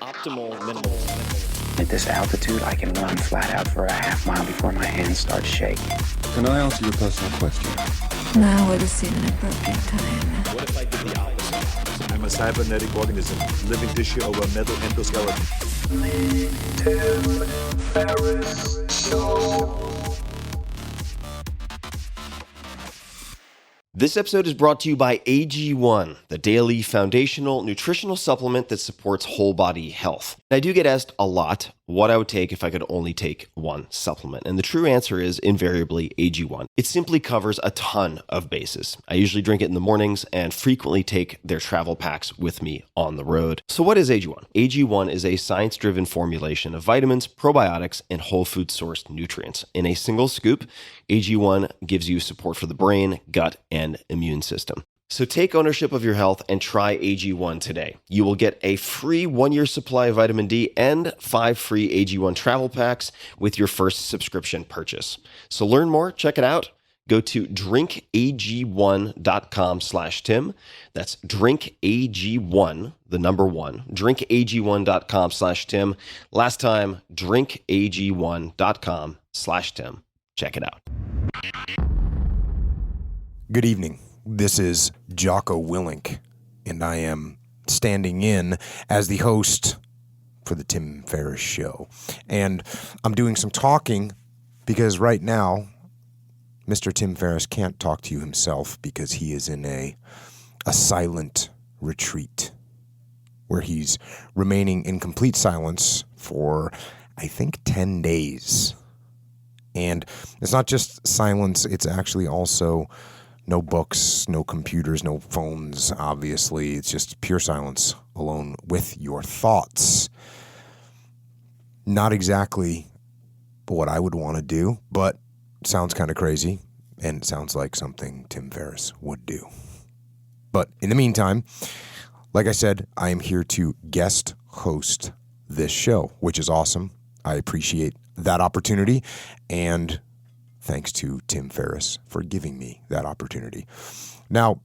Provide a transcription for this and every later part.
Optimal minimalism. At this altitude, I can run flat out for a half mile before my hands start shaking. Can I answer your personal question? Now would seem an appropriate time. What if I did the opposite? I'm a cybernetic organism, living tissue over a metal endoskeleton. Tim Ferriss Show. This episode is brought to you by AG1, the daily foundational nutritional supplement that supports whole body health. I do get asked a lot what I would take if I could only take one supplement. And the true answer is invariably AG1. It simply covers a ton of bases. I usually drink it in the mornings and frequently take their travel packs with me on the road. So what is AG1? AG1 is a science-driven formulation of vitamins, probiotics, and whole food sourced nutrients. In a single scoop, AG1 gives you support for the brain, gut, and immune system. So take ownership of your health and try AG1 today. You will get a free 1-year supply of vitamin D and 5 free AG1 travel packs with your first subscription purchase. So learn more, check it out. Go to drinkag1.com/Tim. That's drinkag1, the number 1, drinkag1.com/Tim. Last time, drinkag1.com/Tim. Check it out. Good evening. This is Jocko Willink, and I am standing in as the host for the Tim Ferriss Show. And I'm doing some talking because right now, Mr. Tim Ferriss can't talk to you himself because he is in a silent retreat where he's remaining in complete silence for, I think, 10 days. And it's not just silence, it's actually also no books, no computers, no phones, obviously. It's just pure silence, alone with your thoughts. Not exactly what I would want to do, but sounds kind of crazy, and it sounds like something Tim Ferriss would do. But in the meantime, like I said, I am here to guest host this show, which is awesome. I appreciate that opportunity, and thanks to Tim Ferriss for giving me that opportunity. Now,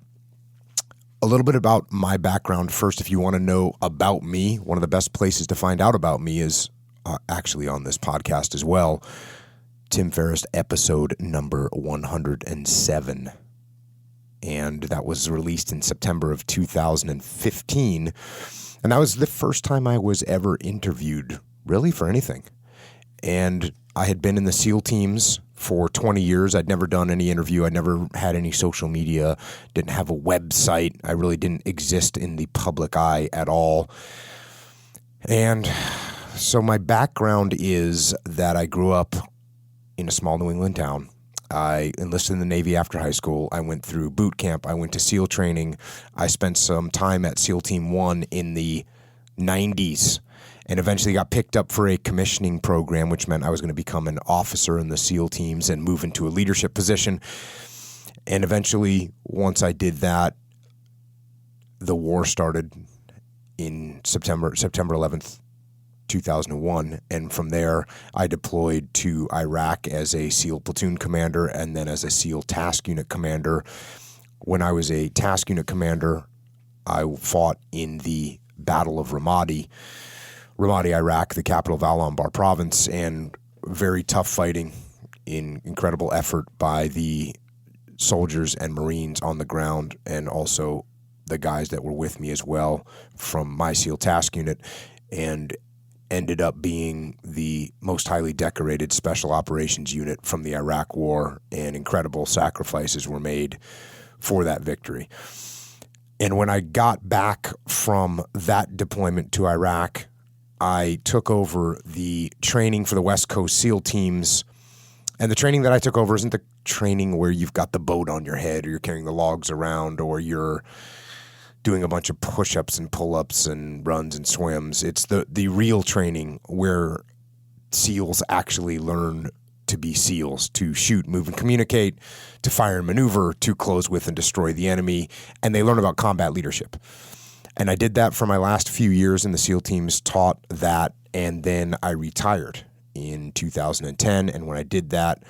a little bit about my background first. If you want to know about me, one of the best places to find out about me is actually on this podcast as well. Tim Ferriss episode number 107. And that was released in September of 2015. And that was the first time I was ever interviewed, really, for anything. And I had been in the SEAL teams for 20 years. I'd never done any interview. I'd never had any social media, didn't have a website. I really didn't exist in the public eye at all. And so my background is that I grew up in a small New England town. I enlisted in the Navy after high school. I went through boot camp. I went to SEAL training. I spent some time at SEAL Team 1 in the 90s. And eventually got picked up for a commissioning program, which meant I was going to become an officer in the SEAL teams and move into a leadership position. And eventually, once I did that, the war started in September 11th, 2001. And from there, I deployed to Iraq as a SEAL platoon commander and then as a SEAL Task Unit commander. When I was a Task Unit commander, I fought in the Battle of Ramadi, Iraq, the capital of Al-Anbar province, and very tough fighting, in incredible effort by the soldiers and Marines on the ground, and also the guys that were with me as well from my SEAL Task Unit, and ended up being the most highly decorated special operations unit from the Iraq War, and incredible sacrifices were made for that victory. And when I got back from that deployment to Iraq, I took over the training for the West Coast SEAL teams. And the training that I took over isn't the training where you've got the boat on your head or you're carrying the logs around or you're doing a bunch of push-ups and pull-ups and runs and swims. It's the real training where SEALs actually learn to be SEALs, to shoot, move, and communicate, to fire and maneuver, to close with and destroy the enemy. And they learn about combat leadership. And I did that for my last few years in the SEAL teams, taught that, and then I retired in 2010. And when I did that,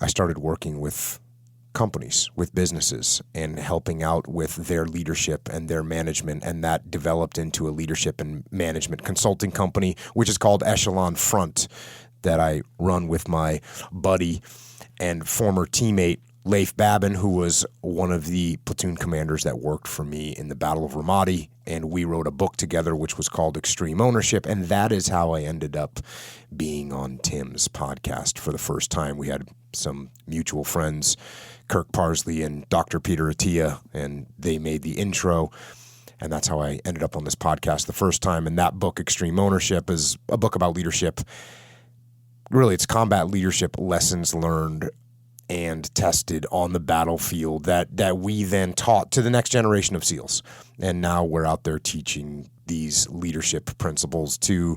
I started working with companies, with businesses, and helping out with their leadership and their management. And that developed into a leadership and management consulting company, which is called Echelon Front, that I run with my buddy and former teammate, Leif Babin, who was one of the platoon commanders that worked for me in the Battle of Ramadi. And we wrote a book together, which was called Extreme Ownership. And that is how I ended up being on Tim's podcast for the first time. We had some mutual friends, Kirk Parsley and Dr. Peter Attia, and they made the intro. And that's how I ended up on this podcast the first time. And that book, Extreme Ownership, is a book about leadership. Really, it's combat leadership lessons learned and tested on the battlefield that we then taught to the next generation of SEALs. And now we're out there teaching these leadership principles to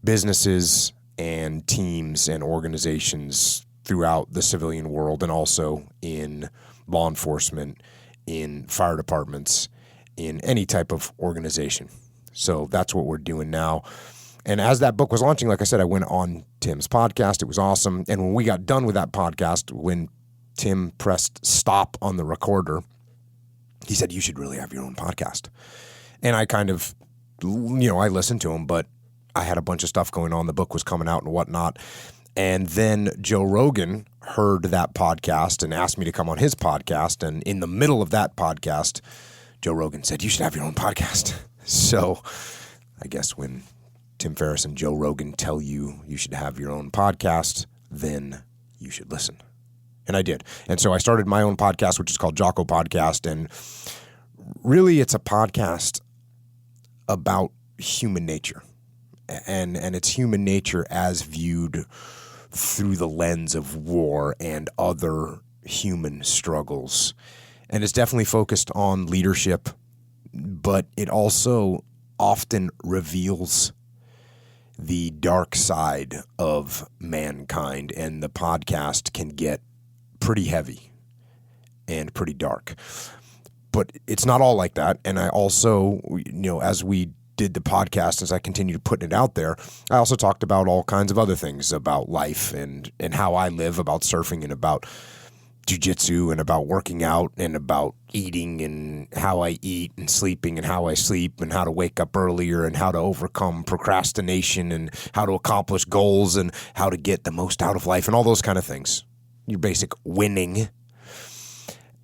businesses and teams and organizations throughout the civilian world, and also in law enforcement, in fire departments, in any type of organization. So that's what we're doing now. And as that book was launching, like I said, I went on Tim's podcast. It was awesome. And when we got done with that podcast, when Tim pressed stop on the recorder, he said, "You should really have your own podcast." And I kind of, I listened to him, but I had a bunch of stuff going on. The book was coming out and whatnot. And then Joe Rogan heard that podcast and asked me to come on his podcast. And in the middle of that podcast, Joe Rogan said, "You should have your own podcast." So I guess when Tim Ferriss and Joe Rogan tell you you should have your own podcast, then you should listen. And I did. And so I started my own podcast, which is called Jocko Podcast. And really, it's a podcast about human nature. And it's human nature as viewed through the lens of war and other human struggles. And it's definitely focused on leadership, but it also often reveals the dark side of mankind, and the podcast can get pretty heavy and pretty dark. But it's not all like that. And I also, as we did the podcast, as I continued putting it out there, I also talked about all kinds of other things about life and how I live, about surfing and about jiu-jitsu and about working out and about eating and how I eat and sleeping and how I sleep and how to wake up earlier and how to overcome procrastination and how to accomplish goals and how to get the most out of life and all those kind of things. Your basic winning.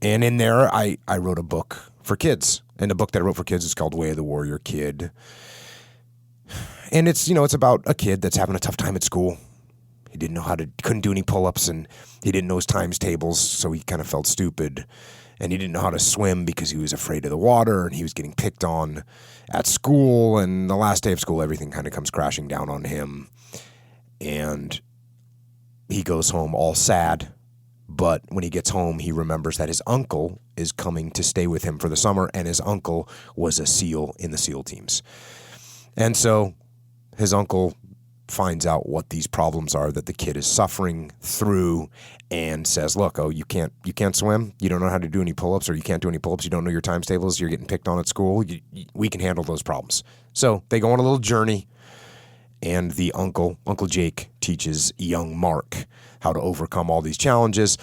And in there, I wrote a book for kids. And the book that I wrote for kids is called Way of the Warrior Kid. And it's about a kid that's having a tough time at school. He couldn't do any pull-ups, and he didn't know his times tables, so he kind of felt stupid. And he didn't know how to swim because he was afraid of the water, and he was getting picked on at school. And the last day of school, everything kind of comes crashing down on him. And he goes home all sad. But when he gets home, he remembers that his uncle is coming to stay with him for the summer, and his uncle was a SEAL in the SEAL teams. And so his uncle finds out what these problems are that the kid is suffering through and says, "Look, you can't swim, you don't know how to do any pull-ups, or you can't do any pull-ups, you don't know your times tables, you're getting picked on at school, we can handle those problems." So they go on a little journey, and the Uncle Jake, teaches young Mark how to overcome all these challenges.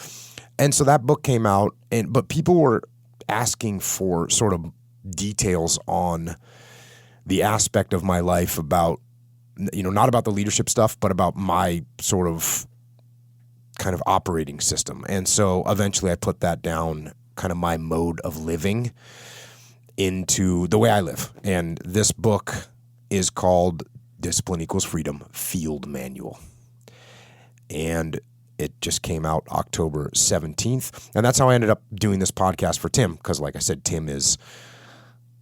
And so that book came out, but people were asking for sort of details on the aspect of my life about, not about the leadership stuff, but about my sort of kind of operating system. And so eventually I put that down, kind of my mode of living, into the way I live. And this book is called Discipline Equals Freedom Field Manual. And it just came out October 17th. And that's how I ended up doing this podcast for Tim, because like I said, Tim is,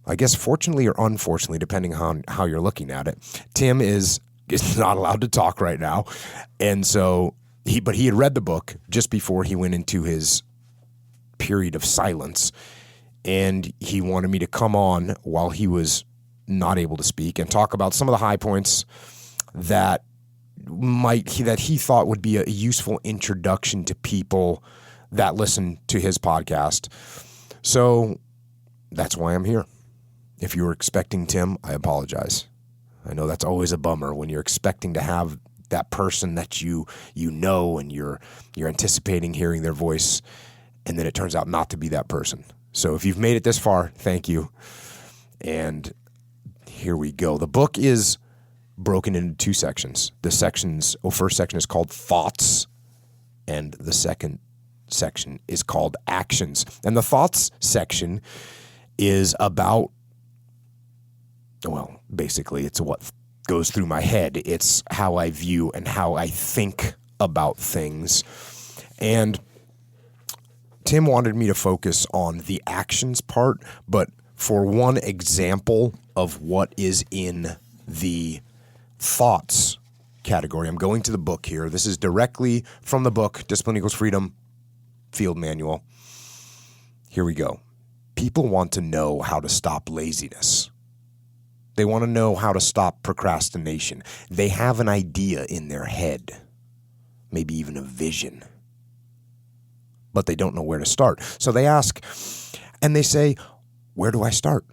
I guess fortunately or unfortunately, depending on how you're looking at it, Tim is not allowed to talk right now. And so he had read the book just before he went into his period of silence. And he wanted me to come on while he was not able to speak and talk about some of the high points that he thought would be a useful introduction to people that listen to his podcast. So that's why I'm here. If you were expecting Tim, I apologize. I know that's always a bummer when you're expecting to have that person that you know and you're anticipating hearing their voice, And then it turns out not to be that person. So if you've made it this far, thank you. And here we go. The book is broken into two sections. The first section is called Thoughts, and the second section is called Actions. And the Thoughts section is about, well, basically it's what goes through my head. It's how I view and how I think about things. And Tim wanted me to focus on the actions part, but for one example of what is in the thoughts category, I'm going to the book here. This is directly from the book, Discipline Equals Freedom, Field Manual. Here we go. People want to know how to stop laziness. They want to know how to stop procrastination. They have an idea in their head, maybe even a vision, but they don't know where to start. So they ask, and they say, where do I start?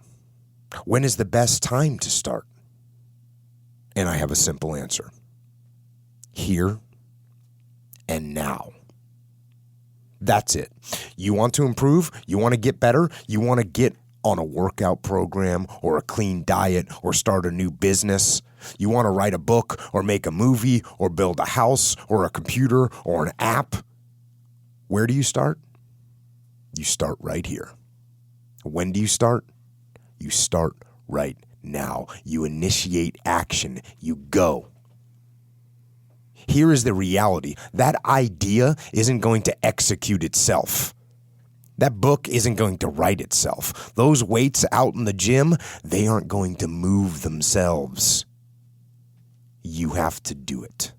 When is the best time to start? And I have a simple answer. Here and now. That's it. You want to improve? You want to get better? You want to get on a workout program or a clean diet or start a new business? You want to write a book or make a movie or build a house or a computer or an app? Where do you start? You start right here. When do you start? You start right now. You initiate action. You go. Here is the reality. That idea isn't going to execute itself. That book isn't going to write itself. Those weights out in the gym, they aren't going to move themselves. You have to do it.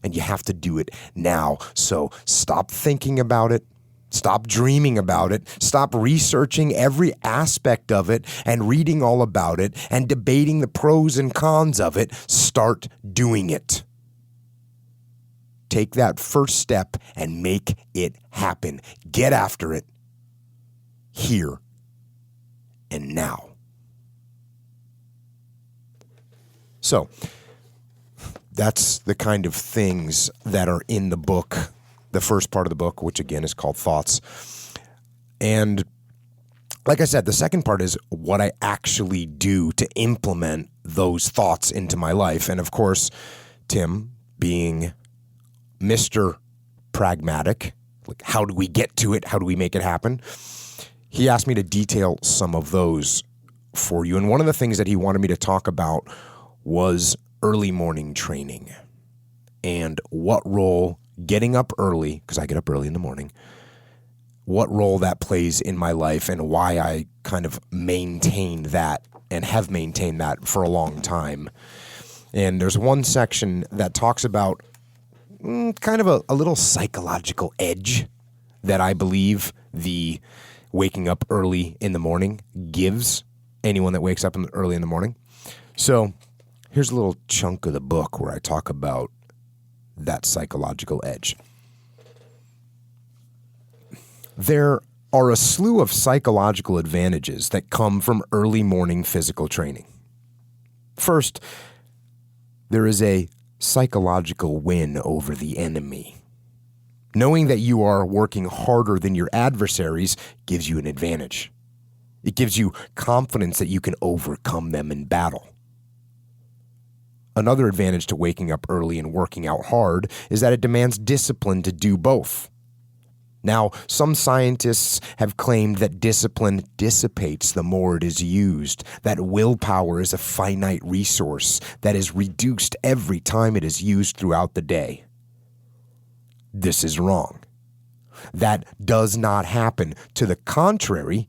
And you have to do it now. So stop thinking about it. Stop dreaming about it. Stop researching every aspect of it and reading all about it and debating the pros and cons of it. Start doing it. Take that first step and make it happen. Get after it. Here and now. So, that's the kind of things that are in the book, the first part of the book, which again is called Thoughts. And like I said, the second part is what I actually do to implement those thoughts into my life. And of course, Tim, being Mr. Pragmatic, like how do we get to it? How do we make it happen? He asked me to detail some of those for you. And one of the things that he wanted me to talk about was early morning training and what role getting up early, because I get up early in the morning, what role that plays in my life and why I kind of maintain that and have maintained that for a long time. And there's one section that talks about kind of a little psychological edge that I believe the waking up early in the morning gives anyone that wakes up early in the morning. So here's a little chunk of the book where I talk about that psychological edge. There are a slew of psychological advantages that come from early morning physical training. First, there is a psychological win over the enemy. Knowing that you are working harder than your adversaries gives you an advantage. It gives you confidence that you can overcome them in battle. Another advantage to waking up early and working out hard is that it demands discipline to do both. Now, some scientists have claimed that discipline dissipates the more it is used, that willpower is a finite resource that is reduced every time it is used throughout the day. This is wrong. That does not happen. To the contrary,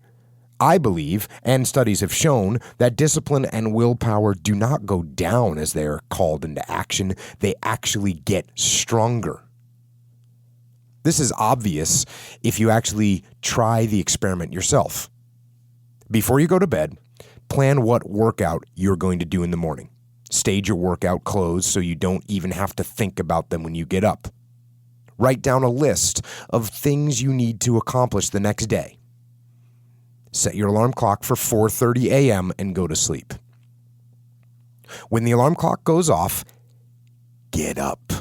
I believe, and studies have shown, that discipline and willpower do not go down as they are called into action. They actually get stronger. This is obvious if you actually try the experiment yourself. Before you go to bed, plan what workout you're going to do in the morning. Stage your workout clothes so you don't even have to think about them when you get up. Write down a list of things you need to accomplish the next day. Set your alarm clock for 4:30 a.m. and go to sleep. When the alarm clock goes off, get up.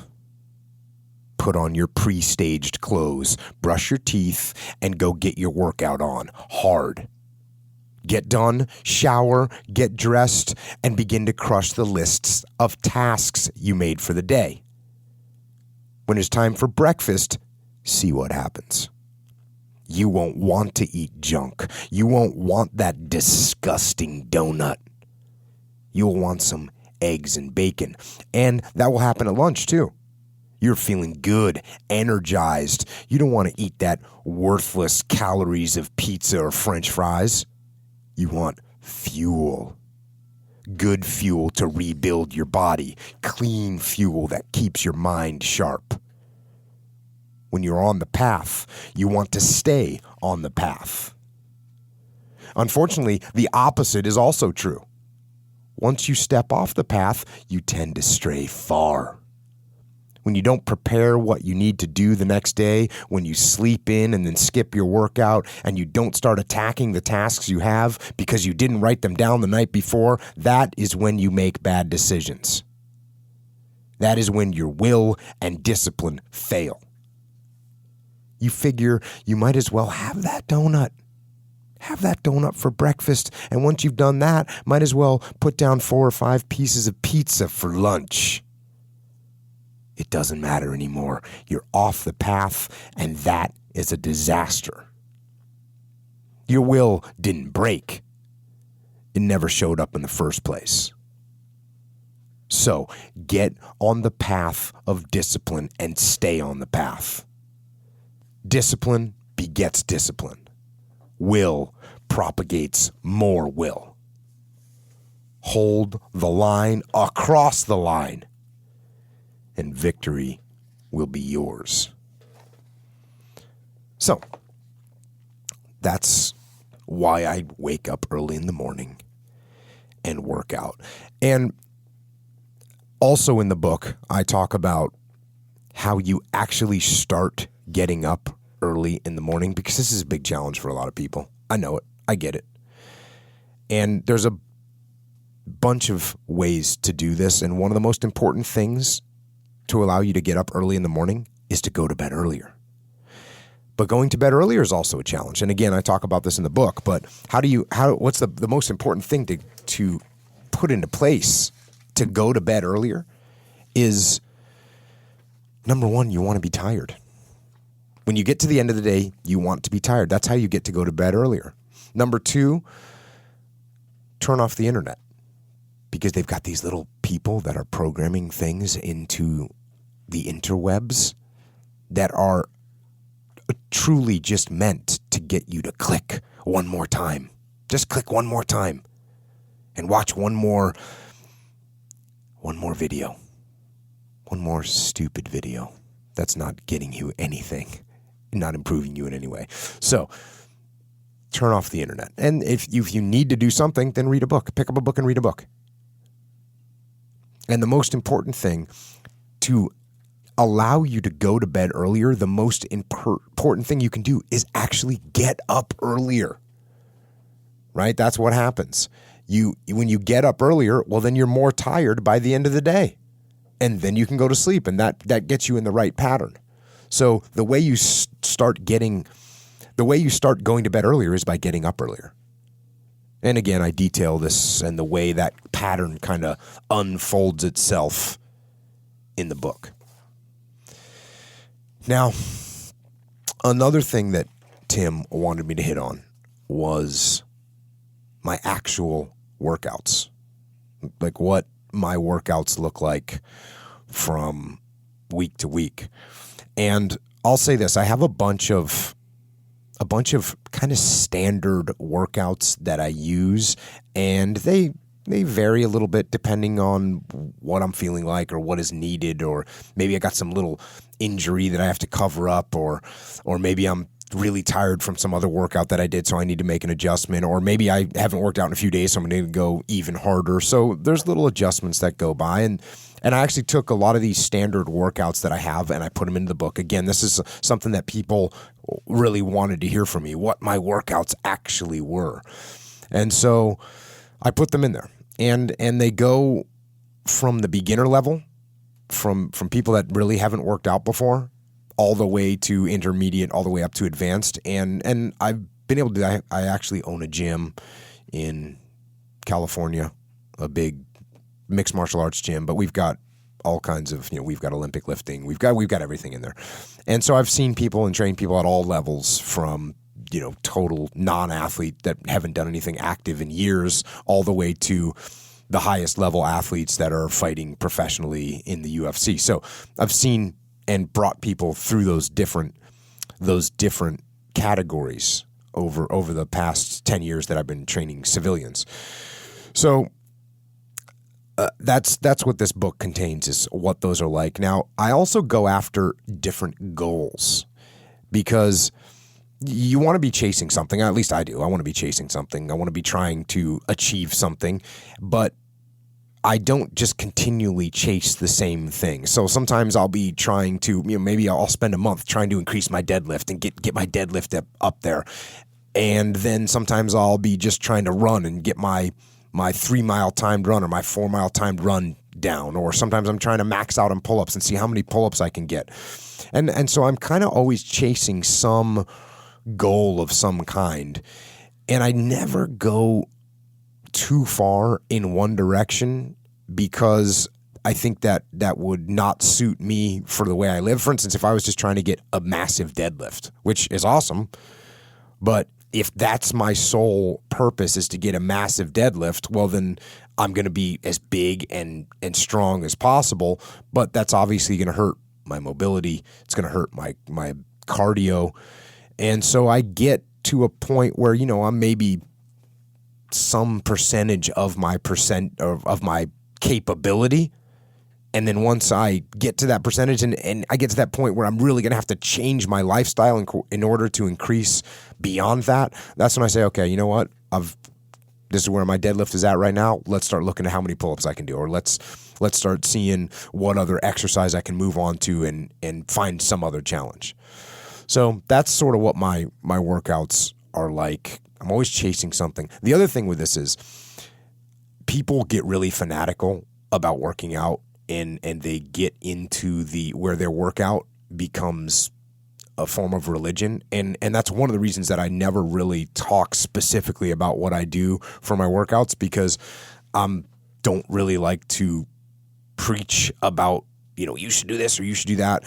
put on your pre-staged clothes, brush your teeth, and go get your workout on hard. Get done, shower, get dressed, and begin to crush the lists of tasks you made for the day. When it's time for breakfast, see what happens. You won't want to eat junk. You won't want that disgusting donut. You'll want some eggs and bacon. And that will happen at lunch too. You're feeling good, energized. You don't want to eat that worthless calories of pizza or French fries. You want fuel. Good fuel to rebuild your body. Clean fuel that keeps your mind sharp. When you're on the path, you want to stay on the path. Unfortunately, the opposite is also true. Once you step off the path, you tend to stray far. When you don't prepare what you need to do the next day, when you sleep in and then skip your workout, and you don't start attacking the tasks you have because you didn't write them down the night before, that is when you make bad decisions. That is when your will and discipline fail. You figure you might as well have that donut. Have that donut for breakfast, and once you've done that, might as well put down 4 or 5 pieces of pizza for lunch. It doesn't matter anymore. You're off the path, and that is a disaster. Your will didn't break. It never showed up in the first place. So get on the path of discipline and stay on the path. Discipline begets discipline. Will propagates more will. Hold the line across the line, and victory will be yours. So, that's why I wake up early in the morning and work out. And also in the book, I talk about how you actually start getting up early in the morning, because this is a big challenge for a lot of people. I know it. I get it. And there's a bunch of ways to do this, and one of the most important things to allow you to get up early in the morning is to go to bed earlier. But going to bed earlier is also a challenge. And again, I talk about this in the book, but what's the most important thing to put into place to go to bed earlier is, number one, you want to be tired. When you get to the end of the day, you want to be tired. That's how you get to go to bed earlier. Number two, turn off the internet, because they've got these little people that are programming things into the interwebs that are truly just meant to get you to click one more time. Just click one more time and watch one more video. One more stupid video that's not getting you anything, not improving you in any way. So turn off the internet. And if you need to do something, then read a book. Pick up a book and read a book. And the most important thing to allow you to go to bed earlier, the most important thing you can do is actually get up earlier. Right? That's what happens. When you get up earlier, well, then you're more tired by the end of the day. And then you can go to sleep, and that gets you in the right pattern. So the way you start going to bed earlier is by getting up earlier. And again, I detail this and the way that pattern kind of unfolds itself in the book. Now, another thing that Tim wanted me to hit on was my actual workouts, like what my workouts look like from week to week. And I'll say this, I have a bunch of kind of standard workouts that I use, and they vary a little bit depending on what I'm feeling like or what is needed, or maybe I got some little injury that I have to cover up, or maybe I'm really tired from some other workout that I did, so I need to make an adjustment, or maybe I haven't worked out in a few days, so I'm going to go even harder. So there's little adjustments that go by, and I actually took a lot of these standard workouts that I have and I put them into the book. Again, this is something that people really wanted to hear from me, what my workouts actually were. And so I put them in there, and they go from the beginner level, from people that really haven't worked out before, all the way to intermediate, all the way up to advanced. And I've been able to do that. I actually own a gym in California, a big mixed martial arts gym, but we've got all kinds of, we've got Olympic lifting, we've got everything in there. And so I've seen people and trained people at all levels, from total non-athlete that haven't done anything active in years, all the way to the highest level athletes that are fighting professionally in the UFC. So I've seen and brought people through those different categories over the past 10 years that I've been training civilians. So that's what this book contains, is what those are like. Now, I also go after different goals, because you want to be chasing something. At least I do. I want to be chasing something. I want to be trying to achieve something, but I don't just continually chase the same thing. So sometimes I'll be trying to, maybe I'll spend a month trying to increase my deadlift and get my deadlift up there. And then sometimes I'll be just trying to run and get my 3-mile timed run or my 4-mile timed run down. Or sometimes I'm trying to max out on pull-ups and see how many pull-ups I can get. And so I'm kind of always chasing some goal of some kind. And I never go too far in one direction, because I think that would not suit me for the way I live. For instance, if I was just trying to get a massive deadlift, which is awesome, but if that's my sole purpose, is to get a massive deadlift, well, then I'm going to be as big and strong as possible, but that's obviously going to hurt my mobility. It's going to hurt my cardio. And so I get to a point where, I'm maybe some percentage of my capability. And then once I get to that percentage and I get to that point where I'm really going to have to change my lifestyle in order to increase beyond that, that's when I say, okay, you know what? This is where my deadlift is at right now. Let's start looking at how many pull-ups I can do, or let's start seeing what other exercise I can move on to and find some other challenge. So that's sort of what my workouts are like. I'm always chasing something. The other thing with this is people get really fanatical about working out, and they get into where their workout becomes a form of religion. And that's one of the reasons that I never really talk specifically about what I do for my workouts, because don't really like to preach about, you should do this or you should do that.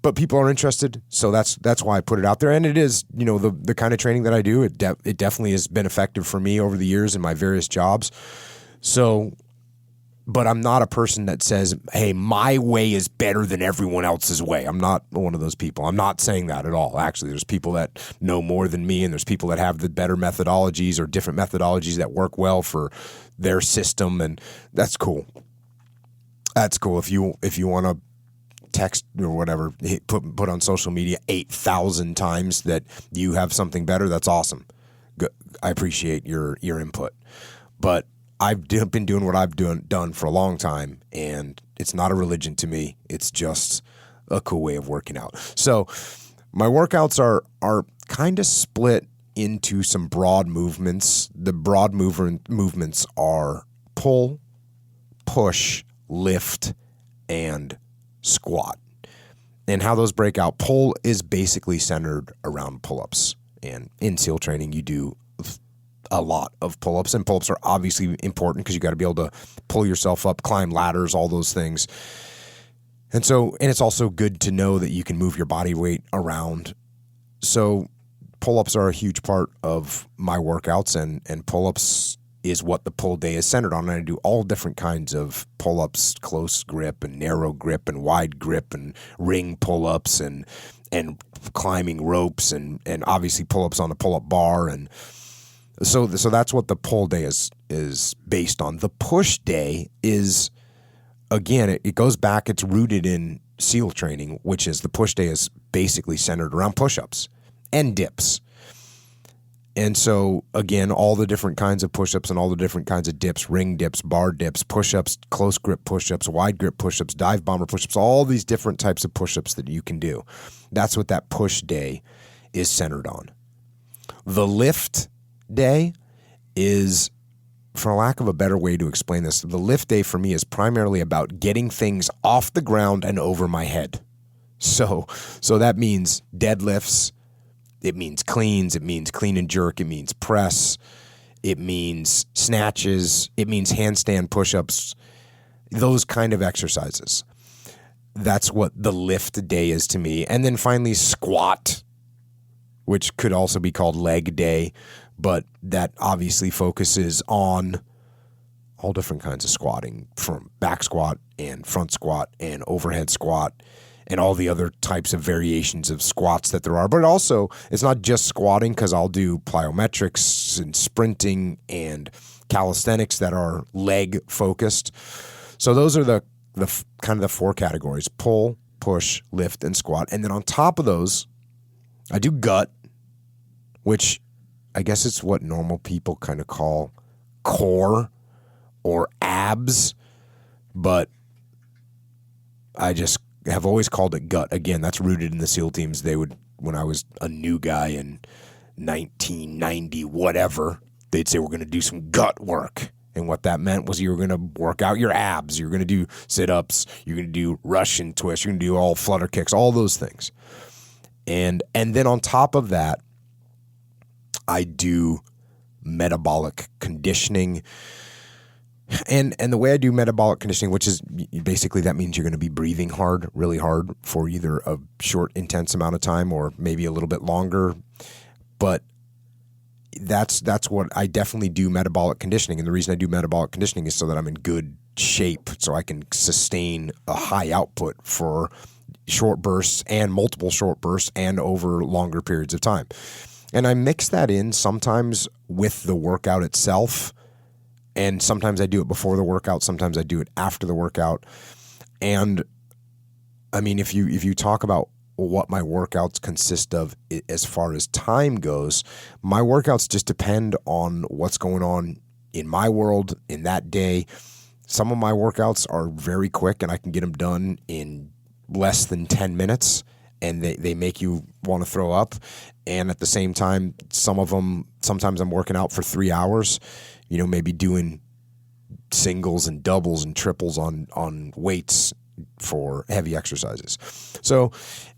But people are interested, so that's why I put it out there. And it is, the kind of training that I do, it definitely has been effective for me over the years in my various jobs. So, but I'm not a person that says, hey, my way is better than everyone else's way. I'm not one of those people. I'm not saying that at all. Actually, there's people that know more than me, and there's people that have the better methodologies or different methodologies that work well for their system, and that's cool. That's cool. If you want to text or whatever, put on social media 8,000 times that you have something better, that's awesome. I appreciate your input. But I've been doing what I've done for a long time, and it's not a religion to me. It's just a cool way of working out. So my workouts are kind of split into some broad movements. The broad movements are pull, push, lift, and squat. And how those break out, pull is basically centered around pull-ups. And in SEAL training, you do a lot of pull-ups, and pull-ups are obviously important because you got to be able to pull yourself up, climb ladders, all those things. And it's also good to know that you can move your body weight around. So pull-ups are a huge part of my workouts, and pull-ups is what the pull day is centered on. And I do all different kinds of pull-ups, close grip and narrow grip and wide grip and ring pull-ups and climbing ropes and obviously pull-ups on the pull-up bar. And so that's what the pull day is based on. The push day is, again, it goes back, it's rooted in SEAL training, which is the push day is basically centered around push-ups and dips. And so, again, all the different kinds of push-ups and all the different kinds of dips, ring dips, bar dips, push-ups, close grip push-ups, wide grip push-ups, dive bomber push-ups, all these different types of push-ups that you can do. That's what that push day is centered on. The lift day is, for lack of a better way to explain this, the lift day for me is primarily about getting things off the ground and over my head. So that means deadlifts, it means cleans, it means clean and jerk, it means press, it means snatches, it means handstand push-ups, those kind of exercises. That's what the lift day is to me. And then finally squat, which could also be called leg day, but that obviously focuses on all different kinds of squatting, from back squat and front squat and overhead squat and all the other types of variations of squats that there are. But also, it's not just squatting, because I'll do plyometrics and sprinting and calisthenics that are leg focused. So those are the kind of the four categories: pull, push, lift, and squat. And then on top of those, I do gut, which I guess it's what normal people kind of call core or abs, but I just have always called it gut. Again, that's rooted in the SEAL teams. They would, when I was a new guy in 1990, whatever, they'd say, we're going to do some gut work. And what that meant was you were going to work out your abs. You're going to do sit-ups. You're going to do Russian twists. You're going to do all flutter kicks, all those things. And then on top of that, I do metabolic conditioning. And the way I do metabolic conditioning, which is basically that means you're going to be breathing hard, really hard, for either a short, intense amount of time or maybe a little bit longer. But that's what I definitely do metabolic conditioning. And the reason I do metabolic conditioning is so that I'm in good shape, so I can sustain a high output for short bursts and multiple short bursts and over longer periods of time. And I mix that in sometimes with the workout itself. And sometimes I do it before the workout. Sometimes I do it after the workout. And I mean, if you talk about what my workouts consist of as far as time goes, my workouts just depend on what's going on in my world in that day. Some of my workouts are very quick and I can get them done in less than 10 minutes and they make you want to throw up. And at the same time, some of them, sometimes I'm working out for 3 hours, maybe doing singles and doubles and triples on weights for heavy exercises. So,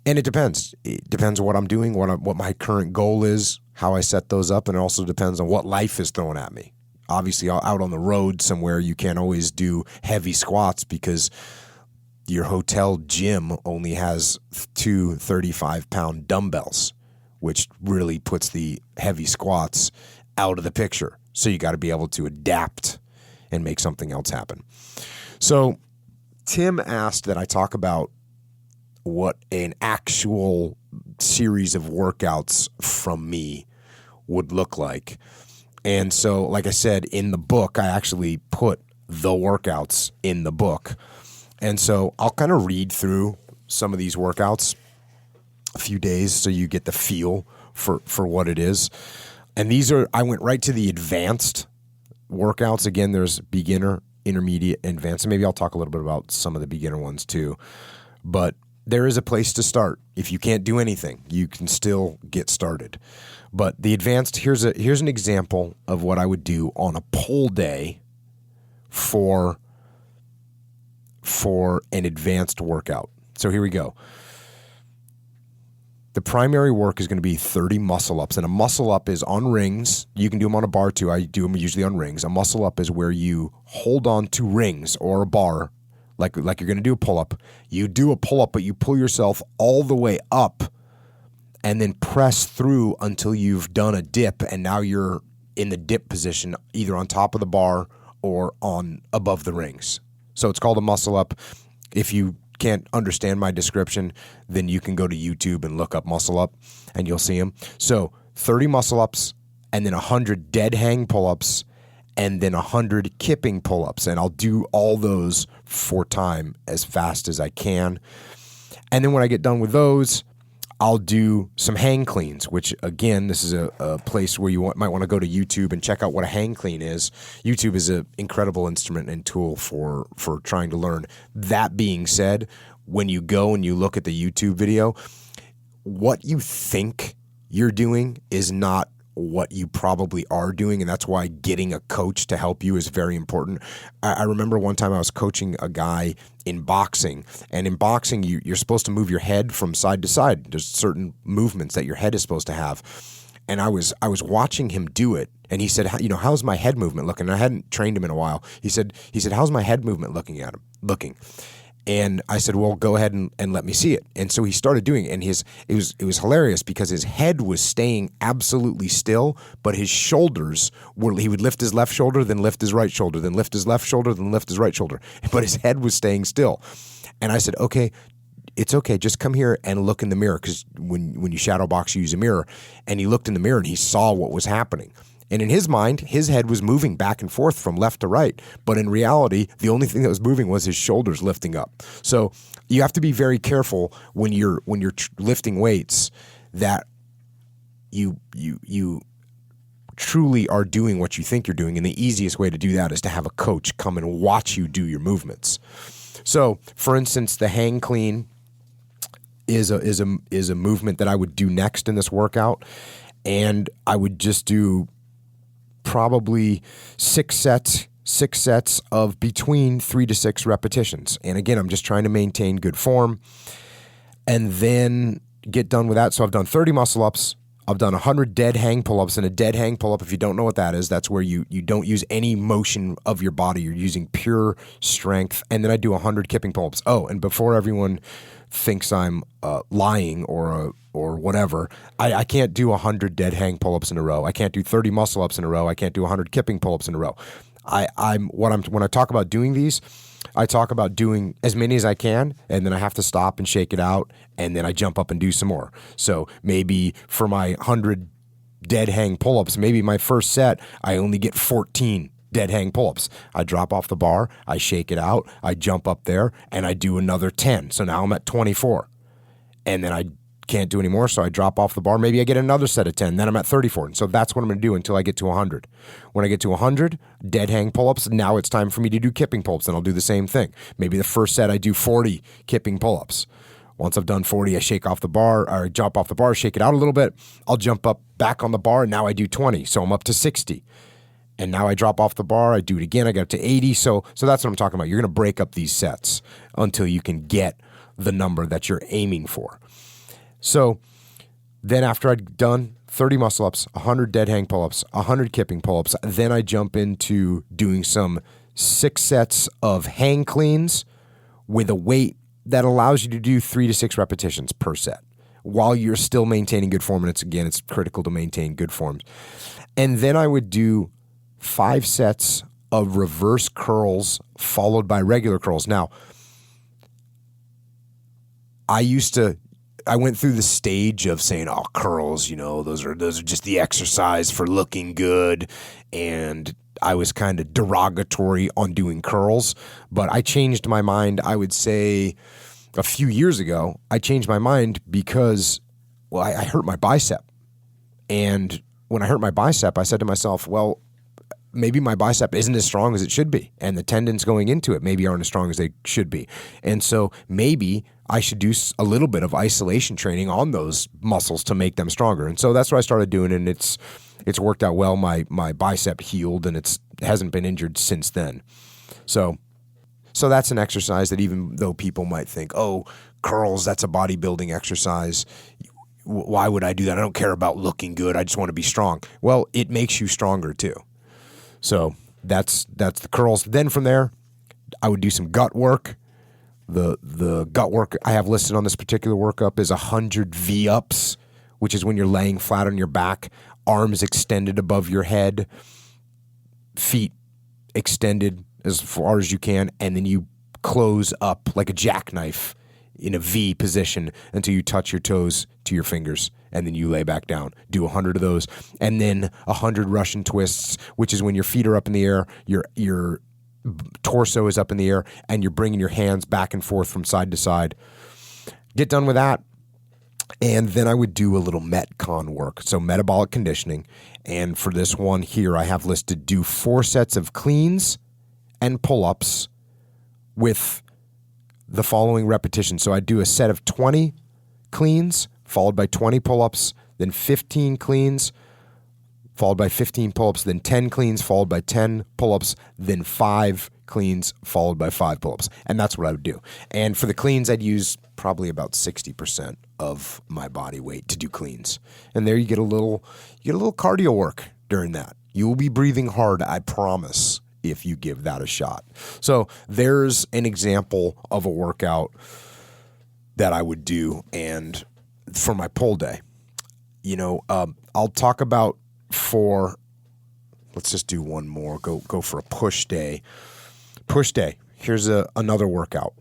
and it depends. It depends on what I'm doing, what my current goal is, how I set those up, and it also depends on what life is throwing at me. Obviously, out on the road somewhere, you can't always do heavy squats because your hotel gym only has 2 35-pound dumbbells, which really puts the heavy squats out of the picture. So you got to be able to adapt and make something else happen. So Tim asked that I talk about what an actual series of workouts from me would look like. And so, like I said, in the book, I actually put the workouts in the book. And so I'll kind of read through some of these workouts a few days so you get the feel for what it is. And I went right to the advanced workouts. Again, there's beginner, intermediate, and advanced. And maybe I'll talk a little bit about some of the beginner ones too. But there is a place to start. If you can't do anything, you can still get started. But the advanced, here's an example of what I would do on a pull day for an advanced workout. So here we go. The primary work is going to be 30 muscle-ups, and a muscle-up is on rings. You can do them on a bar too. I do them usually on rings. A muscle-up is where you hold on to rings or a bar, like you're going to do a pull-up. You do a pull-up, but you pull yourself all the way up and then press through until you've done a dip, and now you're in the dip position, either on top of the bar or on above the rings. So it's called a muscle-up. If you can't understand my description, then you can go to YouTube and look up muscle up and you'll see them. So 30 muscle ups and then 100 dead hang pull-ups and then 100 kipping pull-ups. And I'll do all those for time as fast as I can. And then when I get done with those, I'll do some hang cleans, which again, this is a place where you might want to go to YouTube and check out what a hang clean is. YouTube is an incredible instrument and tool for trying to learn. That being said, when you go and you look at the YouTube video, what you think you're doing is not what you probably are doing, and that's why getting a coach to help you is very important. I remember one time I was coaching a guy in boxing, and in boxing you're supposed to move your head from side to side. There's certain movements that your head is supposed to have, and I was watching him do it, and he said, how's my head movement looking? And I hadn't trained him in a while. He said, how's my head movement looking? And I said, well, go ahead and let me see it. And so he started doing it, and it was hilarious because his head was staying absolutely still, but his shoulders he would lift his left shoulder, then lift his right shoulder, then lift his left shoulder, then lift his right shoulder. But his head was staying still. And I said, okay, it's okay. Just come here and look in the mirror, because when you shadow box, you use a mirror. And he looked in the mirror and he saw what was happening. And in his mind, his head was moving back and forth from left to right. But in reality, the only thing that was moving was his shoulders lifting up. So you have to be very careful when you're lifting weights that you truly are doing what you think you're doing. And the easiest way to do that is to have a coach come and watch you do your movements. So, for instance, the hang clean is a movement that I would do next in this workout, and I would just do probably six sets of between 3 to 6 repetitions. And again, I'm just trying to maintain good form and then get done with that. So I've done 30 muscle ups. I've done 100 dead hang pull-ups. And a dead hang pull-up, if you don't know what that is, that's where you don't use any motion of your body. You're using pure strength. And then I do 100 kipping pull-ups. Oh, and before everyone thinks I'm lying or whatever, I can't do 100 dead hang pull-ups in a row. I can't do 30 muscle-ups in a row. I can't do 100 kipping pull-ups in a row. When I talk about doing these, I talk about doing as many as I can, and then I have to stop and shake it out, and then I jump up and do some more. So maybe for my 100 dead hang pull-ups, maybe my first set, I only get 14 dead hang pull-ups. I drop off the bar, I shake it out, I jump up there, and I do another 10. So now I'm at 24. And then I can't do any more, so I drop off the bar. Maybe I get another set of 10. Then I'm at 34. And so that's what I'm going to do until I get to 100. When I get to 100, dead hang pull-ups, now it's time for me to do kipping pull-ups, and I'll do the same thing. Maybe the first set I do 40 kipping pull-ups. Once I've done 40, I shake off the bar, or jump off the bar, shake it out a little bit. I'll jump up back on the bar, and now I do 20. So I'm up to 60. And now I drop off the bar, I do it again, I get up to 80. So that's what I'm talking about. You're going to break up these sets until you can get the number that you're aiming for. So then after I'd done 30 muscle-ups, 100 dead hang pull-ups, 100 kipping pull-ups, then I jump into doing some 6 sets of hang cleans with a weight that allows you to do 3 to 6 repetitions per set while you're still maintaining good form. And it's critical to maintain good form. And then I would do 5 sets of reverse curls followed by regular curls. Now, I went through the stage of saying, oh, curls, those are just the exercise for looking good. And I was kind of derogatory on doing curls, but I changed my mind. I would say a few years ago, I changed my mind because, I hurt my bicep. And when I hurt my bicep, I said to myself, well, maybe my bicep isn't as strong as it should be, and the tendons going into it maybe aren't as strong as they should be. And so maybe I should do a little bit of isolation training on those muscles to make them stronger. And so that's what I started doing, and it's worked out well. My bicep healed, and it hasn't been injured since then. So that's an exercise that even though people might think, oh, curls, that's a bodybuilding exercise, why would I do that? I don't care about looking good. I just want to be strong. Well, it makes you stronger too. So that's the curls. Then from there, I would do some gut work. The gut work I have listed on this particular workup is 100 V-ups, which is when you're laying flat on your back, arms extended above your head, feet extended as far as you can, and then you close up like a jackknife in a V position until you touch your toes to your fingers, and then you lay back down. Do 100 of those, and then 100 Russian twists, which is when your feet are up in the air, your torso is up in the air, and you're bringing your hands back and forth from side to side. Get done with that, and then I would do a little Metcon work, so metabolic conditioning. And for this one here, I have listed do 4 sets of cleans and pull-ups with the following repetitions. So I do a set of 20 cleans, followed by 20 pull-ups, then 15 cleans, followed by 15 pull-ups, then 10 cleans, followed by 10 pull-ups, then 5 cleans, followed by 5 pull-ups. And that's what I would do. And for the cleans, I'd use probably about 60% of my body weight to do cleans. And there you get a little cardio work during that. You will be breathing hard, I promise, if you give that a shot. So there's an example of a workout that I would do and for my pull day. I'll talk about let's just do one more. Go for a push day. Push day. Here's another workout.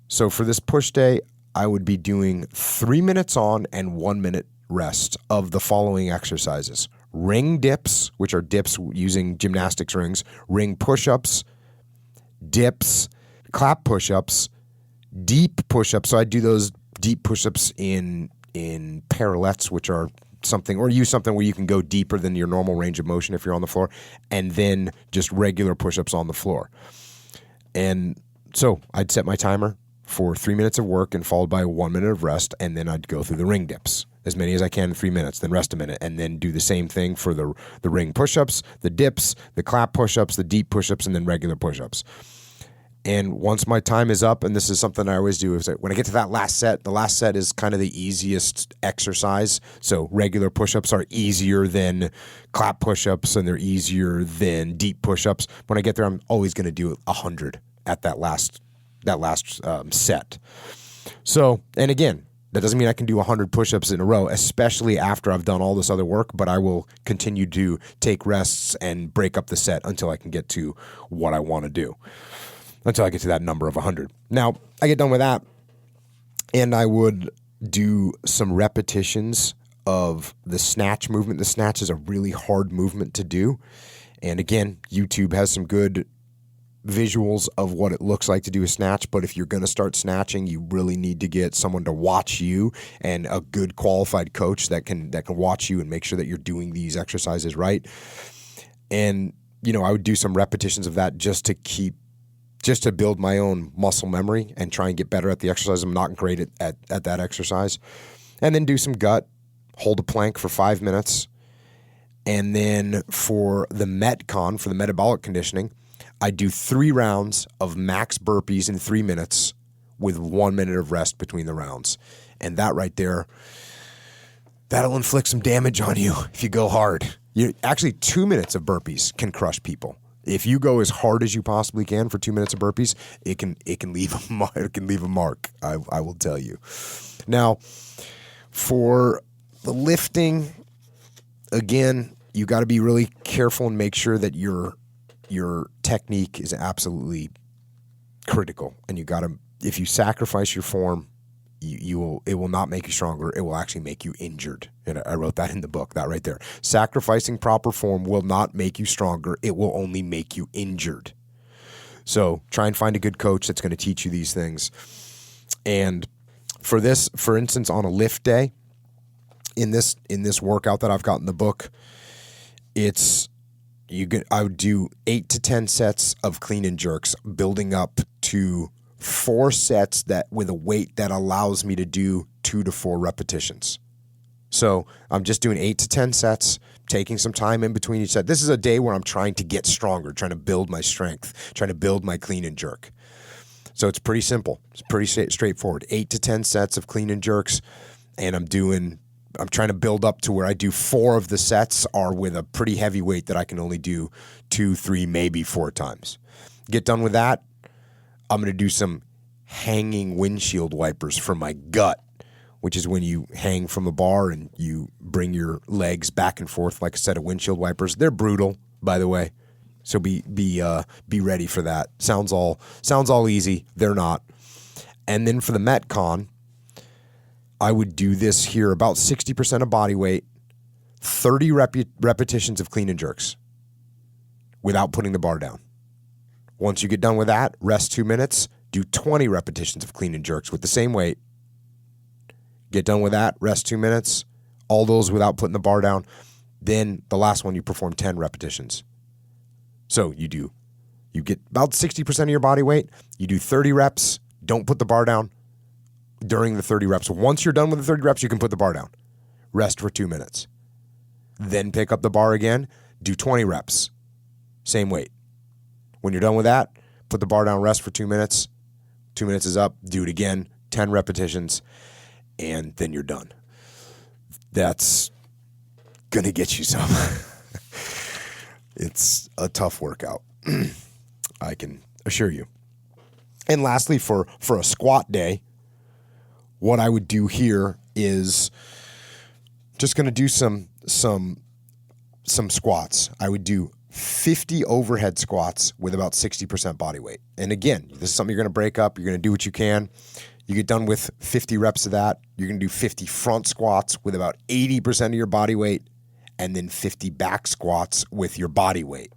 So for this push day, I would be doing 3 minutes on and 1 minute rest of the following exercises. Ring dips, which are dips using gymnastics rings, ring push-ups, dips, clap push-ups, deep push-ups. So I do those deep push-ups in parallettes, which are something, or use something where you can go deeper than your normal range of motion if you're on the floor, and then just regular push-ups on the floor. And so I'd set my timer for 3 minutes of work and followed by 1 minute of rest, and then I'd go through the ring dips, as many as I can in 3 minutes, then rest a minute, and then do the same thing for the ring push-ups, the dips, the clap push-ups, the deep push-ups, and then regular push-ups. And once my time is up, and this is something I always do, is that when I get to that last set, the last set is kind of the easiest exercise. So regular push-ups are easier than clap push-ups, and they're easier than deep push-ups. When I get there, I'm always going to do 100 at that last set. So, and again, that doesn't mean I can do 100 push-ups in a row, especially after I've done all this other work, but I will continue to take rests and break up the set until I can get to what I want to do, until I get to that number of 100. Now, I get done with that, and I would do some repetitions of the snatch movement. The snatch is a really hard movement to do. And again, YouTube has some good visuals of what it looks like to do a snatch, but if you're going to start snatching, you really need to get someone to watch you and a good qualified coach that can watch you and make sure that you're doing these exercises right. And I would do some repetitions of that just to build my own muscle memory and try and get better at the exercise. I'm not great at that exercise. And then do some gut, hold a plank for 5 minutes. And then for the Metcon, for the metabolic conditioning, I do 3 rounds of max burpees in 3 minutes with 1 minute of rest between the rounds. And that right there, that'll inflict some damage on you if you go hard. Actually, 2 minutes of burpees can crush people. If you go as hard as you possibly can for 2 minutes of burpees, it can leave a mark. It can leave a mark. I will tell you. Now, for the lifting, again, you got to be really careful and make sure that your technique is absolutely critical. And you got to, if you sacrifice your form, it will not make you stronger. It will actually make you injured. And I wrote that in the book, that right there. Sacrificing proper form will not make you stronger. It will only make you injured. So try and find a good coach that's going to teach you these things. And for this, for instance, on a lift day, in this workout that I've got in the book, I would do 8 to 10 sets of clean and jerks, building up to 4 sets that with a weight that allows me to do 2 to 4 repetitions. So I'm just doing 8 to 10 sets, taking some time in between each set. This is a day where I'm trying to get stronger, trying to build my strength, trying to build my clean and jerk. So it's pretty simple. It's pretty straightforward. 8 to 10 sets of clean and jerks, and I'm trying to build up to where I do 4 of the sets are with a pretty heavy weight that I can only do 2, 3, maybe 4 times. Get done with that, I'm going to do some hanging windshield wipers for my gut, which is when you hang from a bar and you bring your legs back and forth like a set of windshield wipers. They're brutal, by the way. So be ready for that. Sounds all easy. They're not. And then for the Metcon, I would do this here, about 60% of body weight, 30 repetitions of clean and jerks without putting the bar down. Once you get done with that, rest 2 minutes, do 20 repetitions of clean and jerks with the same weight. Get done with that, rest 2 minutes, all those without putting the bar down. Then the last one, you perform 10 repetitions. So you get about 60% of your body weight, you do 30 reps, don't put the bar down during the 30 reps. Once you're done with the 30 reps, you can put the bar down. Rest for 2 minutes. then pick up the bar again, do 20 reps, same weight. When you're done with that, put the bar down, rest for 2 minutes. 2 minutes is up, do it again, 10 repetitions, and then you're done. That's going to get you some. It's a tough workout, I can assure you. And lastly, for a squat day, what I would do here is just going to do some squats. I would do 50 overhead squats with about 60% body weight. And again, this is something you're going to break up. You're going to do what you can. You get done with 50 reps of that. You're going to do 50 front squats with about 80% of your body weight, and then 50 back squats with your body weight.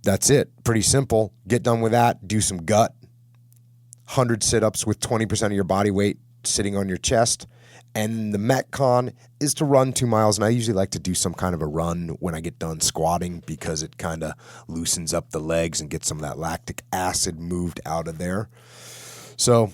That's it. Pretty simple. Get done with that. Do some gut. 100 sit-ups with 20% of your body weight sitting on your chest. And the Metcon is to run 2 miles. And I usually like to do some kind of a run when I get done squatting because it kind of loosens up the legs and gets some of that lactic acid moved out of there. So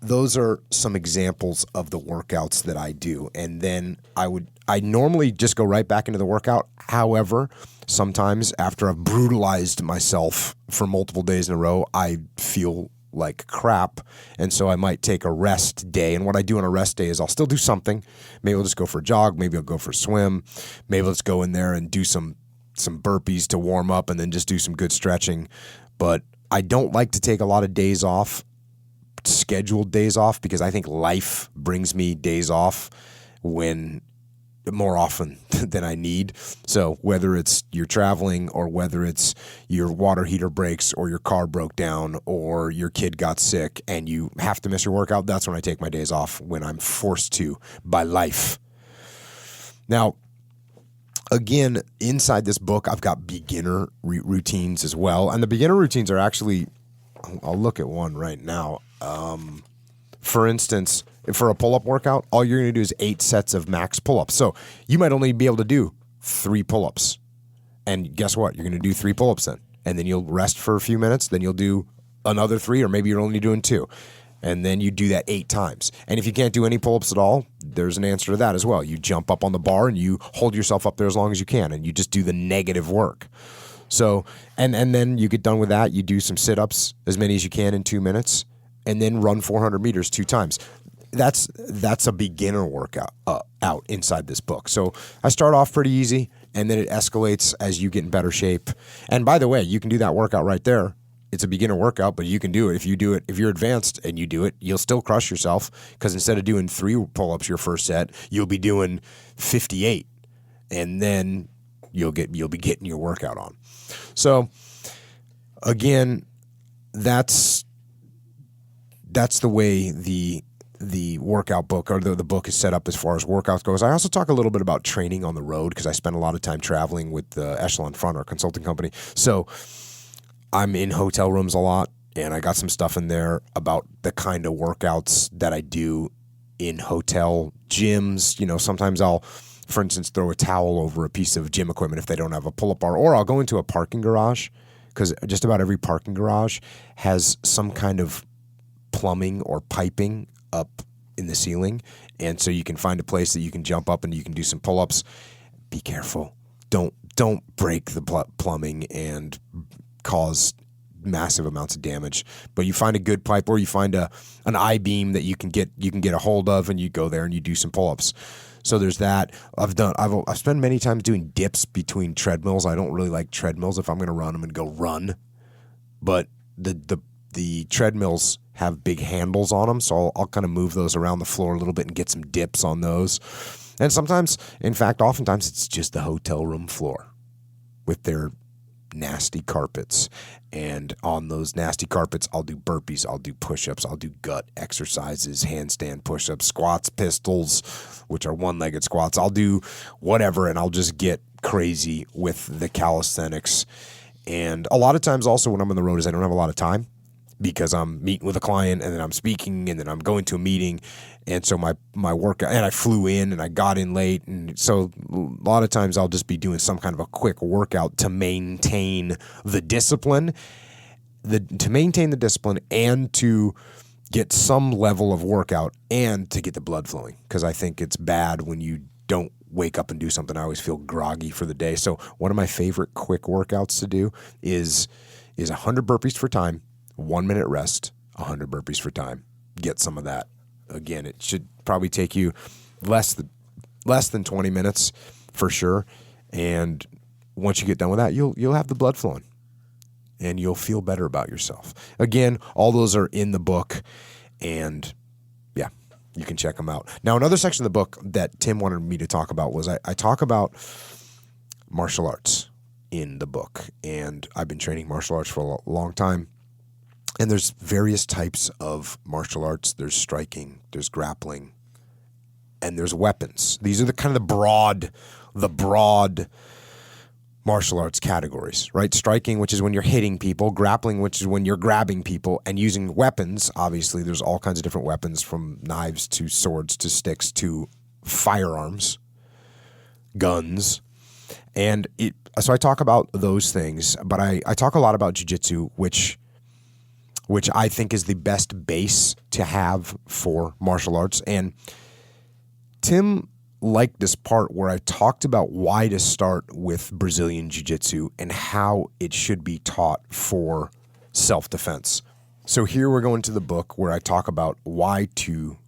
those are some examples of the workouts that I do. And then I normally just go right back into the workout. However, sometimes after I've brutalized myself for multiple days in a row, I feel like crap. And so I might take a rest day. And what I do on a rest day is I'll still do something. Maybe I'll just go for a jog. Maybe I'll go for a swim. Maybe let's go in there and do some burpees to warm up and then just do some good stretching. But I don't like to take a lot of days off, scheduled days off, because I think life brings me days off more often than I need. So whether it's you're traveling or whether it's your water heater breaks or your car broke down or your kid got sick and you have to miss your workout, that's when I take my days off, when I'm forced to by life. Now, again, inside this book, I've got beginner routines as well. And the beginner routines are actually, I'll look at one right now. For instance, for a pull-up workout, all you're going to do is 8 sets of max pull-ups. So you might only be able to do 3 pull-ups. And guess what? You're going to do 3 pull-ups then. And then you'll rest for a few minutes. Then you'll do another 3, or maybe you're only doing 2. And then you do that 8 times. And if you can't do any pull-ups at all, there's an answer to that as well. You jump up on the bar and you hold yourself up there as long as you can. And you just do the negative work. So, and then you get done with that. You do some sit-ups, as many as you can in 2 minutes. And then run 400 meters 2 times. That's a beginner workout out inside this book. So I start off pretty easy, and then it escalates as you get in better shape. And by the way, you can do that workout right there. It's a beginner workout, but you can do it. If you do it, if you're advanced and you do it, you'll still crush yourself, because instead of doing 3 pull-ups your first set, you'll be doing 58, and then you'll be getting your workout on. So again, that's the way the workout book, or the book, is set up as far as workouts goes. I also talk a little bit about training on the road, because I spend a lot of time traveling with Echelon Front, our consulting company. So I'm in hotel rooms a lot, and I got some stuff in there about the kind of workouts that I do in hotel gyms. You know, sometimes I'll, for instance, throw a towel over a piece of gym equipment if they don't have a pull-up bar, or I'll go into a parking garage, because just about every parking garage has some kind of plumbing or piping up in the ceiling, and so you can find a place that you can jump up and you can do some pull-ups. Be careful. Don't break the plumbing and cause massive amounts of damage. But you find a good pipe, or you find an I-beam that you can get a hold of, and you go there and you do some pull-ups. So there's that. I've spent many times doing dips between treadmills. I don't really like treadmills. If I'm going to run, I'm going to go run. But the treadmills have big handles on them, so I'll kind of move those around the floor a little bit and get some dips on those. And sometimes, in fact, oftentimes it's just the hotel room floor with their nasty carpets. And on those nasty carpets, I'll do burpees, I'll do push-ups, I'll do gut exercises, handstand push-ups, squats, pistols, which are one-legged squats. I'll do whatever, and I'll just get crazy with the calisthenics. And a lot of times also when I'm on the road is I don't have a lot of time, because I'm meeting with a client, and then I'm speaking, and then I'm going to a meeting. And so my workout, and I flew in and I got in late. And so a lot of times I'll just be doing some kind of a quick workout to maintain the discipline, and to get some level of workout and to get the blood flowing. Because I think it's bad when you don't wake up and do something, I always feel groggy for the day. So one of my favorite quick workouts to do is 100 burpees for time, 1 minute rest, 100 burpees for time. Get some of that. Again, it should probably take you less than 20 minutes for sure. And once you get done with that, you'll have the blood flowing and you'll feel better about yourself. Again, all those are in the book, and yeah, you can check them out. Now, another section of the book that Tim wanted me to talk about was I talk about martial arts in the book, and I've been training martial arts for a long time. And there's various types of martial arts. There's striking, there's grappling, and there's weapons. These are the broad martial arts categories, right? Striking, which is when you're hitting people, grappling, which is when you're grabbing people, and using weapons. Obviously, there's all kinds of different weapons, from knives to swords to sticks to firearms, guns. And so I talk about those things, but I talk a lot about jiu-jitsu, which I think is the best base to have for martial arts. And Tim liked this part where I talked about why to start with Brazilian Jiu-Jitsu and how it should be taught for self-defense. So here we're going to the book where I talk about why to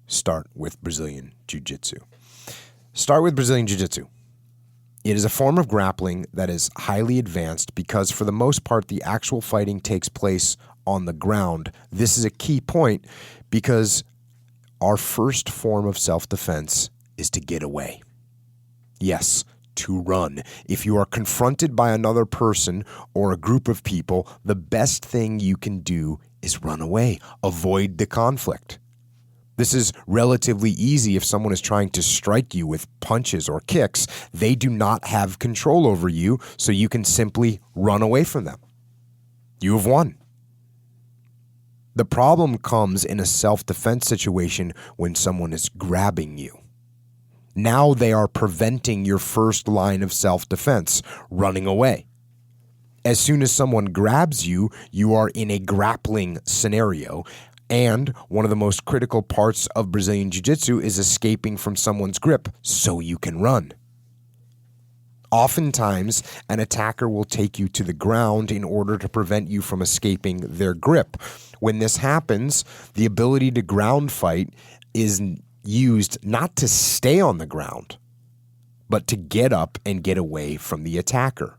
start with Brazilian Jiu-Jitsu. Start with Brazilian Jiu-Jitsu. It is a form of grappling that is highly advanced because for the most part the actual fighting takes place on the ground. This is a key point because our first form of self-defense is to get away. Yes, to run. If you are confronted by another person or a group of people, the best thing you can do is run away. Avoid the conflict. This is relatively easy if someone is trying to strike you with punches or kicks. They do not have control over you, so you can simply run away from them. You have won. The problem comes in a self-defense situation when someone is grabbing you. Now they are preventing your first line of self-defense, running away. As soon as someone grabs you, you are in a grappling scenario. And one of the most critical parts of Brazilian Jiu-Jitsu is escaping from someone's grip so you can run. Oftentimes, an attacker will take you to the ground in order to prevent you from escaping their grip. When this happens, the ability to ground fight is used not to stay on the ground, but to get up and get away from the attacker.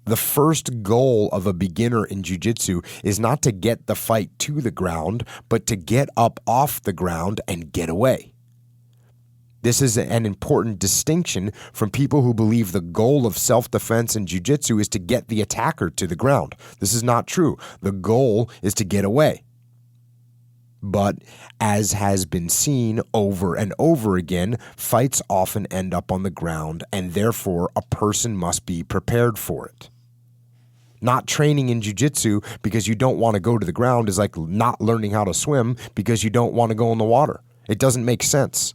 The first goal of a beginner in jiu-jitsu is not to get the fight to the ground, but to get up off the ground and get away. This is an important distinction from people who believe the goal of self-defense in jiu-jitsu is to get the attacker to the ground. This is not true. The goal is to get away. But as has been seen over and over again, fights often end up on the ground, and therefore a person must be prepared for it. Not training in jiu-jitsu because you don't want to go to the ground is like not learning how to swim because you don't want to go in the water. It doesn't make sense.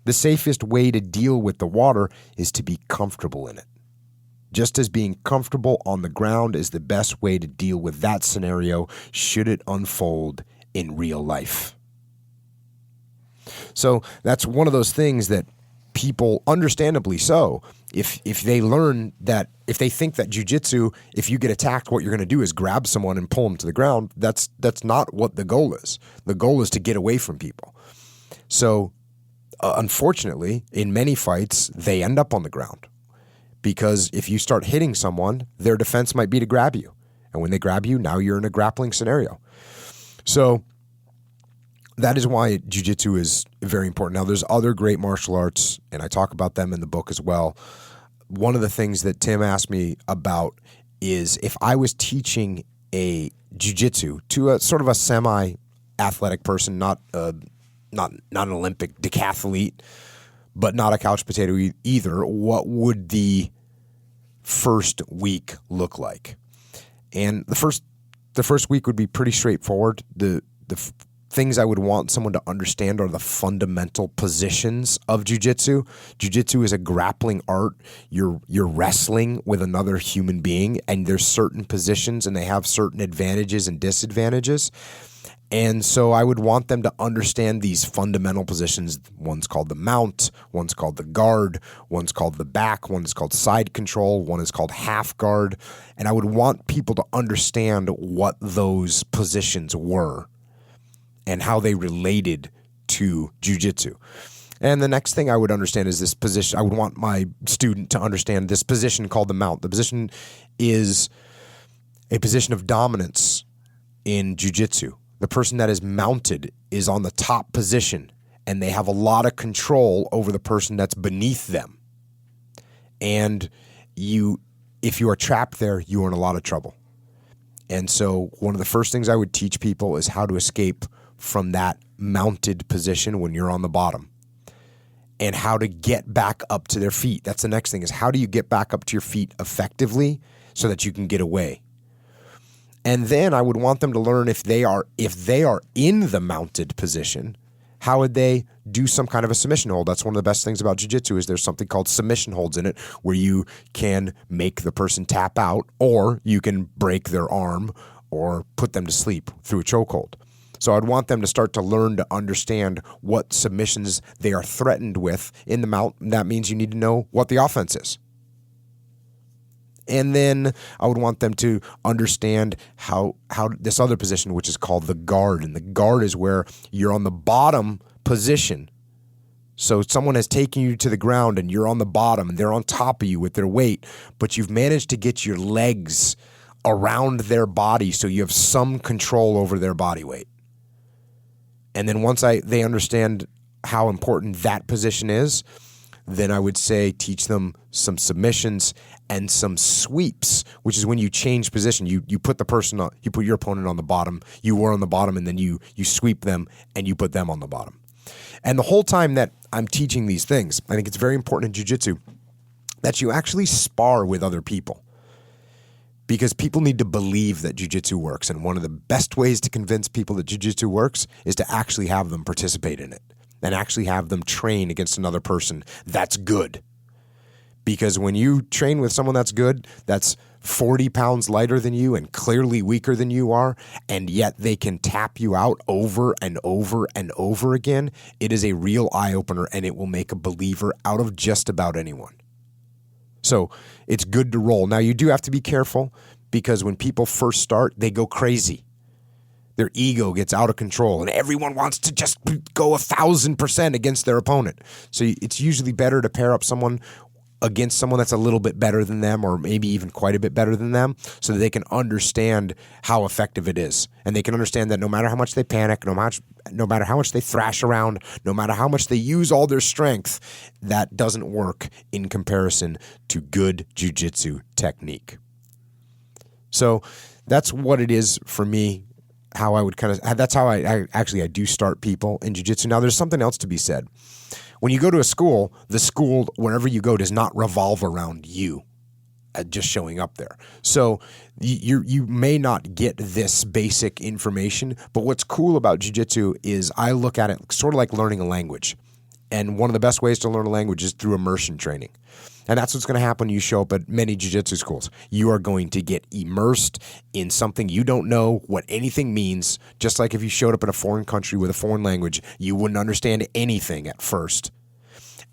The safest way to deal with the water is to be comfortable in it. Just as being comfortable on the ground is the best way to deal with that scenario should it unfold in real life. So that's one of those things that people, understandably so, if they learn that, if they think that jiu-jitsu, if you get attacked, what you're going to do is grab someone and pull them to the ground, that's not what the goal is. The goal is to get away from people. So unfortunately, in many fights, they end up on the ground because if you start hitting someone, their defense might be to grab you. And when they grab you, now you're in a grappling scenario. So that is why jiu-jitsu is very important. Now, there's other great martial arts, and I talk about them in the book as well. One of the things that Tim asked me about is if I was teaching a jiu-jitsu to a sort of a semi-athletic person, not an Olympic decathlete, but not a couch potato either, what would the first week look like? And the first week would be pretty straightforward. The things I would want someone to understand are the fundamental positions of jiu-jitsu. Jiu-jitsu is a grappling art. You're wrestling with another human being, and there's certain positions, and they have certain advantages and disadvantages. And so I would want them to understand these fundamental positions. One's called the mount, one's called the guard, one's called the back, one is called side control, one is called half guard. And I would want people to understand what those positions were and how they related to jiu-jitsu. And the next thing I would understand is this position. I would want my student to understand this position called the mount. The position is a position of dominance in jiu-jitsu. The person that is mounted is on the top position, and they have a lot of control over the person that's beneath them. And if you are trapped there, you are in a lot of trouble. And so one of the first things I would teach people is how to escape from that mounted position when you're on the bottom, and how to get back up to their feet. That's the next thing, is how do you get back up to your feet effectively so that you can get away? And then I would want them to learn if they are in the mounted position, how would they do some kind of a submission hold? That's one of the best things about jiu-jitsu is there's something called submission holds in it, where you can make the person tap out, or you can break their arm or put them to sleep through a chokehold. So I'd want them to start to learn to understand what submissions they are threatened with in the mount. That means you need to know what the offense is. And then I would want them to understand how this other position, which is called the guard. And the guard is where you're on the bottom position. So someone has taken you to the ground and you're on the bottom and they're on top of you with their weight, but you've managed to get your legs around their body so you have some control over their body weight. And then once they understand how important that position is, then I would say teach them some submissions and some sweeps, which is when you change position. You put the person on, you put your opponent on the bottom, you were on the bottom, and then you sweep them and you put them on the bottom. And the whole time that I'm teaching these things, I think it's very important in jiu-jitsu that you actually spar with other people, because people need to believe that jiu-jitsu works. And one of the best ways to convince people that jiu-jitsu works is to actually have them participate in it and actually have them train against another person that's good. Because when you train with someone that's good, that's 40 pounds lighter than you and clearly weaker than you are, and yet they can tap you out over and over and over again, it is a real eye-opener, and it will make a believer out of just about anyone. So it's good to roll. Now, you do have to be careful, because when people first start, they go crazy. Their ego gets out of control, and everyone wants to just go 1,000% against their opponent. So it's usually better to pair up someone against someone that's a little bit better than them, or maybe even quite a bit better than them, so that they can understand how effective it is. And they can understand that no matter how much they panic, no matter how much they thrash around, no matter how much they use all their strength, that doesn't work in comparison to good jiu-jitsu technique. So that's what it is for me, how I would that's how I do start people in jiu-jitsu. Now, there's something else to be said. When you go to a school, the school, wherever you go, does not revolve around you just showing up there. So you may not get this basic information, but what's cool about jiu-jitsu is I look at it sort of like learning a language. And one of the best ways to learn a language is through immersion training. And that's what's going to happen when you show up at many jiu-jitsu schools. You are going to get immersed in something you don't know what anything means. Just like if you showed up in a foreign country with a foreign language, you wouldn't understand anything at first.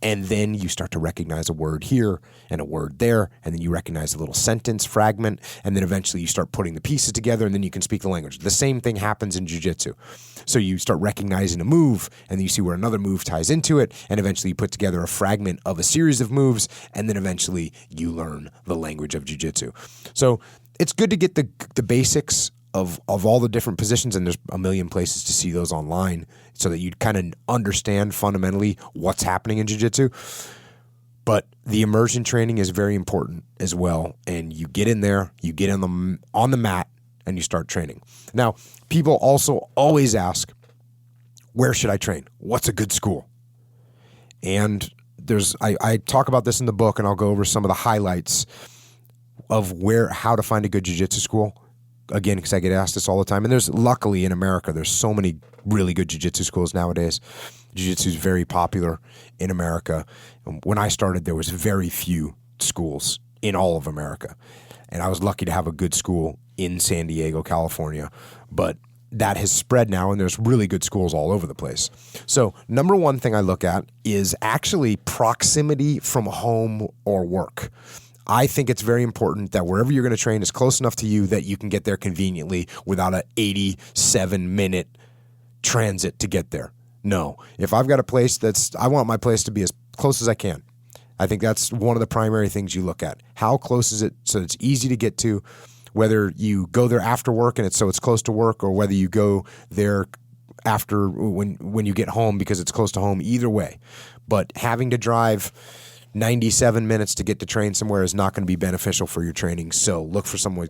And then you start to recognize a word here and a word there, and then you recognize a little sentence fragment, and then eventually you start putting the pieces together, and then you can speak the language. The same thing happens in jiu-jitsu. So you start recognizing a move, and then you see where another move ties into it, and eventually you put together a fragment of a series of moves, and then eventually you learn the language of jiu-jitsu. So it's good to get the basics of all the different positions, and there's a million places to see those online so that you kind of understand fundamentally what's happening in jiu-jitsu. But the immersion training is very important as well, and you get in there, you get on the mat, and you start training. Now, people also always ask, where should I train? What's a good school? And I talk about this in the book, and I'll go over some of the highlights of how to find a good jiu-jitsu school. Again, because I get asked this all the time. And luckily in America, there's so many really good jiu-jitsu schools nowadays. Jiu-jitsu is very popular in America. When I started, there was very few schools in all of America. And I was lucky to have a good school in San Diego, California. But that has spread now, and there's really good schools all over the place. So number one thing I look at is actually proximity from home or work. I think it's very important that wherever you're going to train is close enough to you that you can get there conveniently without an 87-minute transit to get there. No. If I've got a place I want my place to be as close as I can. I think that's one of the primary things you look at. How close is it so it's easy to get to, whether you go there after work and it's close to work, or whether you go there after when you get home because it's close to home. Either way. But having to drive 97 minutes to get to train somewhere is not going to be beneficial for your training. So look for somewhere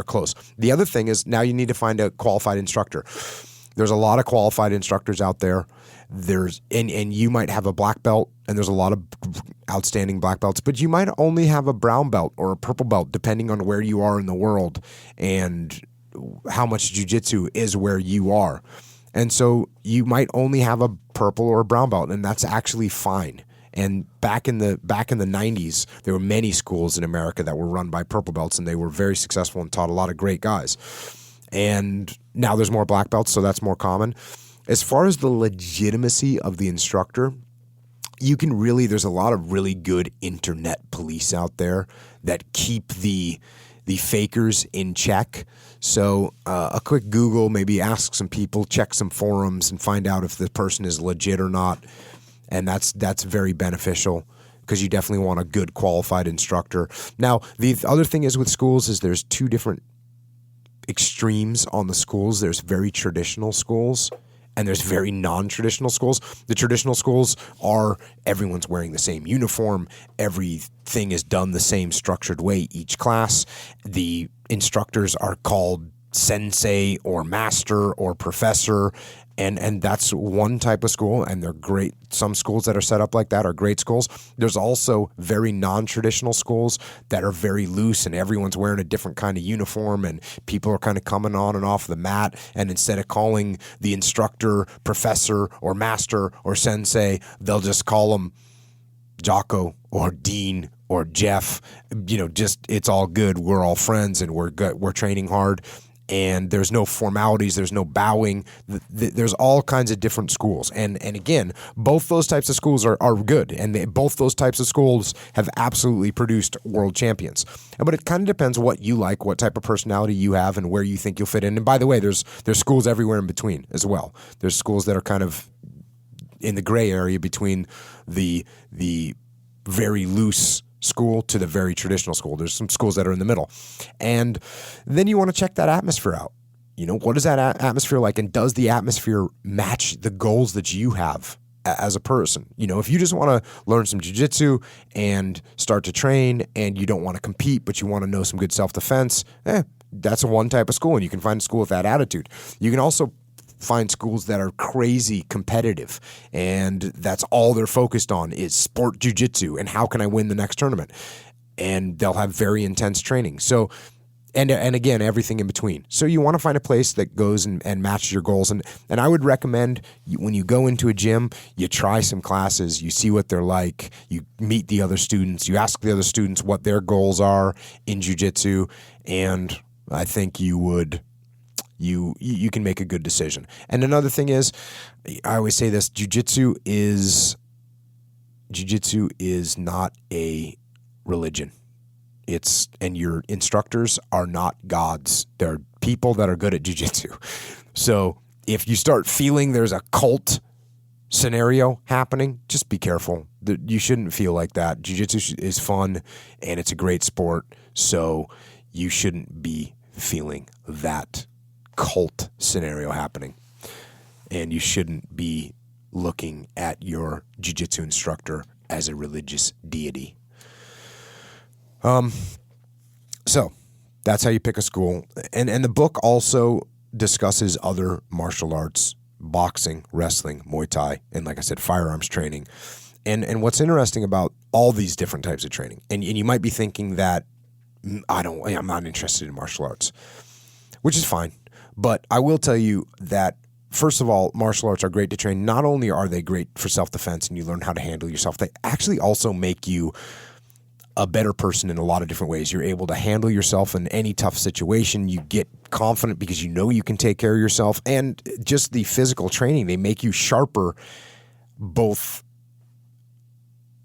close. The other thing is now you need to find a qualified instructor. There's a lot of qualified instructors out there. And you might have a black belt, and there's a lot of outstanding black belts, but you might only have a brown belt or a purple belt, depending on where you are in the world and how much jiu-jitsu is where you are. And so you might only have a purple or a brown belt, and that's actually fine. And back in the 90s, there were many schools in America that were run by purple belts, and they were very successful and taught a lot of great guys. And now there's more black belts, so that's more common. As far as the legitimacy of the instructor, there's a lot of really good internet police out there that keep the fakers in check. So a quick Google, maybe ask some people, check some forums, and find out if the person is legit or not. And that's very beneficial because you definitely want a good qualified instructor. Now, the other thing is with schools is there's two different extremes on the schools. There's very traditional schools and there's very non-traditional schools. The traditional schools are everyone's wearing the same uniform. Everything is done the same structured way each class. The instructors are called sensei or master or professor, and that's one type of school, and they're great. Some schools that are set up like that are great schools. There's also very non-traditional schools that are very loose, and everyone's wearing a different kind of uniform, and people are kind of coming on and off the mat, and instead of calling the instructor professor or master or sensei, they'll just call them Jocko or Dean or Jeff. Just it's all good. We're all friends, and we're training hard. And there's no formalities, there's no bowing, there's all kinds of different schools. And again, both those types of schools are good, and both those types of schools have absolutely produced world champions. But it kind of depends what you like, what type of personality you have, and where you think you'll fit in. And by the way, there's schools everywhere in between as well. There's schools that are kind of in the gray area between the very loose school to the very traditional school. There's some schools that are in the middle. And then you want to check that atmosphere out. What is that atmosphere like, and does the atmosphere match the goals that you have as a person? If you just want to learn some jiu-jitsu and start to train and you don't want to compete, but you want to know some good self-defense, that's one type of school, and you can find a school with that attitude. You can also find schools that are crazy competitive, and that's all they're focused on is sport jiu-jitsu and how can I win the next tournament, and they'll have very intense training. So and again, everything in between. So you want to find a place that goes and matches your goals. And I would recommend when you go into a gym, you try some classes, you see what they're like, you meet the other students, you ask the other students what their goals are in jiu-jitsu, and I think you can make a good decision. And another thing is, I always say this, jiu-jitsu is not a religion. And your instructors are not gods. They're people that are good at jiu-jitsu. So if you start feeling there's a cult scenario happening, just be careful. You shouldn't feel like that. Jiu-jitsu is fun and it's a great sport. So you shouldn't be feeling that cult scenario happening, and you shouldn't be looking at your jiu-jitsu instructor as a religious deity. So that's how you pick a school, and the book also discusses other martial arts, boxing, wrestling, Muay Thai, and like I said, firearms training. And what's interesting about all these different types of training, and you might be thinking that I'm not interested in martial arts, which is fine. But I will tell you that, first of all, martial arts are great to train. Not only are they great for self-defense and you learn how to handle yourself, they actually also make you a better person in a lot of different ways. You're able to handle yourself in any tough situation. You get confident because you know you can take care of yourself. And just the physical training, they make you sharper, both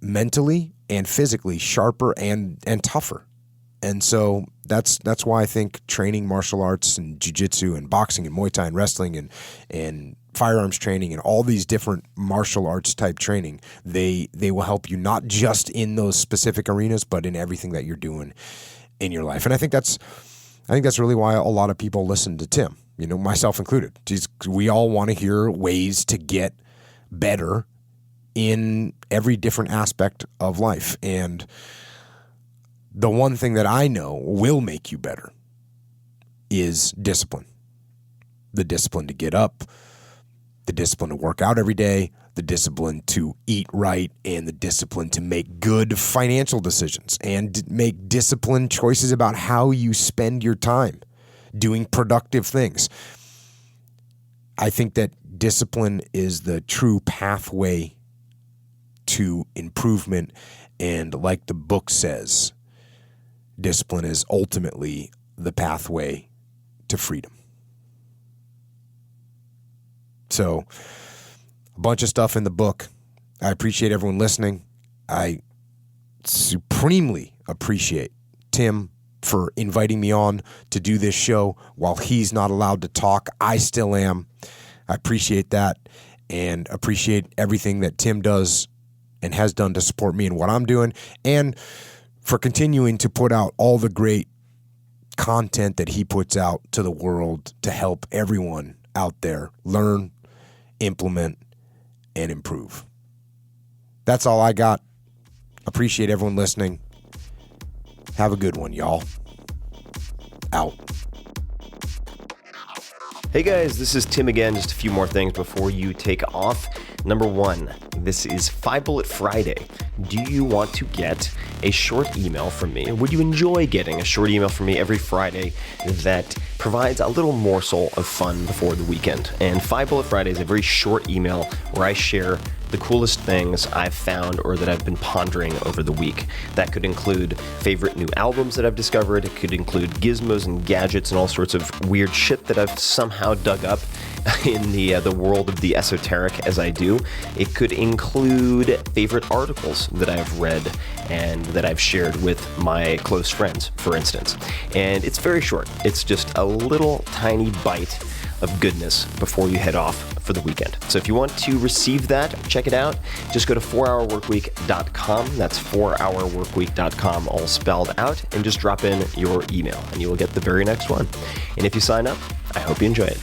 mentally and physically, sharper and tougher. And so that's why I think training martial arts and jiu-jitsu and boxing and Muay Thai and wrestling and firearms training and all these different martial arts type training, they will help you not just in those specific arenas, but in everything that you're doing in your life. And I think that's really why a lot of people listen to Tim, myself included. We all want to hear ways to get better in every different aspect of life. And the one thing that I know will make you better is discipline. The discipline to get up, the discipline to work out every day, the discipline to eat right, and the discipline to make good financial decisions and make disciplined choices about how you spend your time doing productive things. I think that discipline is the true pathway to improvement. And like the book says, discipline is ultimately the pathway to freedom. So, a bunch of stuff in the book. I appreciate everyone listening. I supremely appreciate Tim for inviting me on to do this show while he's not allowed to talk. I still am. I appreciate that and appreciate everything that Tim does and has done to support me in what I'm doing, and for continuing to put out all the great content that he puts out to the world to help everyone out there learn, implement, and improve. That's all I got. Appreciate everyone listening. Have a good one, y'all. Out. Hey guys, this is Tim again. Just a few more things before you take off. Number one, this is 5 Bullet Friday. Do you want to get a short email from me? Would you enjoy getting a short email from me every Friday that provides a little morsel of fun before the weekend? And 5 Bullet Friday is a very short email where I share the coolest things I've found or that I've been pondering over the week. That could include favorite new albums that I've discovered. It could include gizmos and gadgets and all sorts of weird shit that I've somehow dug up in the world of the esoteric as I do. It could include favorite articles that I've read and that I've shared with my close friends, for instance. And it's very short. It's just a little tiny bite of goodness before you head off for the weekend. So if you want to receive that, check it out. Just go to 4hourworkweek.com. That's 4hourworkweek.com, all spelled out, and just drop in your email and you will get the very next one. And if you sign up, I hope you enjoy it.